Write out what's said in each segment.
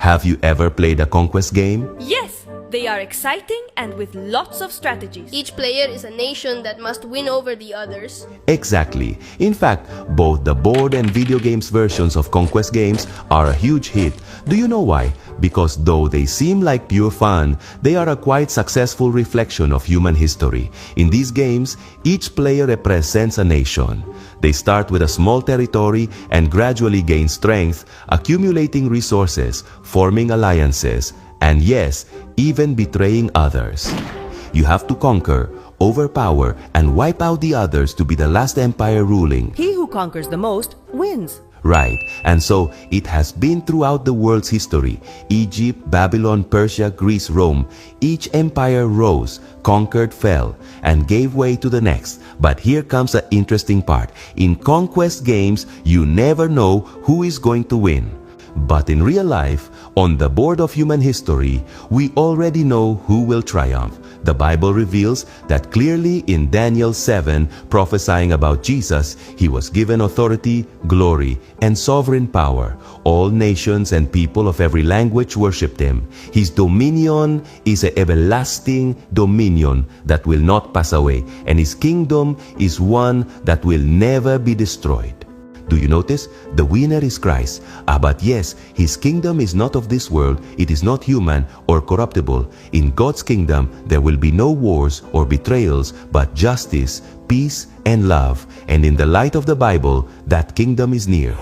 Have you ever played a conquest game? Yes, they are exciting and with lots of strategies. Each player is a nation that must win over the others. Exactly. In fact, both the board and video games versions of conquest games are a huge hit. Do you know why? Because though they seem like pure fun, they are a quite successful reflection of human history. In these games, each player represents a nation. They start with a small territory and gradually gain strength, accumulating resources, forming alliances, and yes, even betraying others. You have to conquer, overpower, and wipe out the others to be the last empire ruling. He who conquers the most wins. Right, and so it has been throughout the world's history. Egypt, Babylon, Persia, Greece, Rome. Each empire rose, conquered, fell, and gave way to the next. But here comes the interesting part. In conquest games, you never know who is going to win. But in real life, on the board of human history, we already know who will triumph. The Bible reveals that clearly in Daniel 7, prophesying about Jesus, he was given authority, glory, and sovereign power. All nations and people of every language worshipped him. His dominion is an everlasting dominion that will not pass away, and his kingdom is one that will never be destroyed. Do you notice? The winner is Christ. But yes, his kingdom is not of this world. It is not human or corruptible. In God's kingdom, there will be no wars or betrayals, but justice, peace, and love. And in the light of the Bible, that kingdom is near.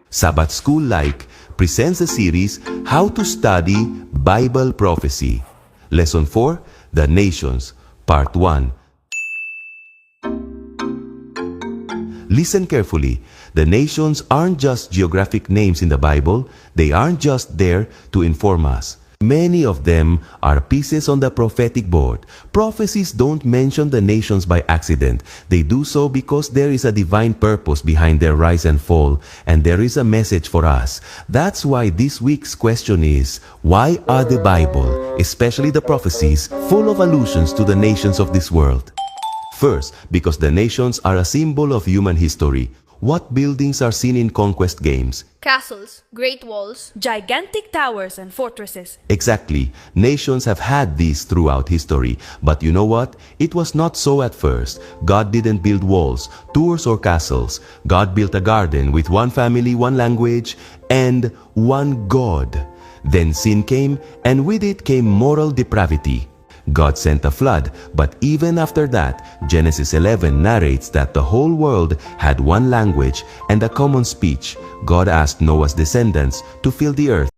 Sabbath School Like presents the series, How to Study Bible Prophecy. Lesson 4, The Nations, Part 1. Listen carefully. The nations aren't just geographic names in the Bible. They aren't just there to inform us. Many of them are pieces on the prophetic board. Prophecies don't mention the nations by accident. They do so because there is a divine purpose behind their rise and fall, and there is a message for us. That's why this week's question is, why are the Bible, especially the prophecies, full of allusions to the nations of this world? First, because the nations are a symbol of human history. What buildings are seen in conquest games? Castles, great walls, Gigantic towers and fortresses. Exactly. Nations have had these throughout history. But you know what? It was not so at first. God didn't build walls, towers, or castles. God built a garden with one family, one language, and one God. Then sin came, and with it came moral depravity. God sent a flood, but even after that, Genesis 11 narrates that the whole world had one language and a common speech. God asked Noah's descendants to fill the earth.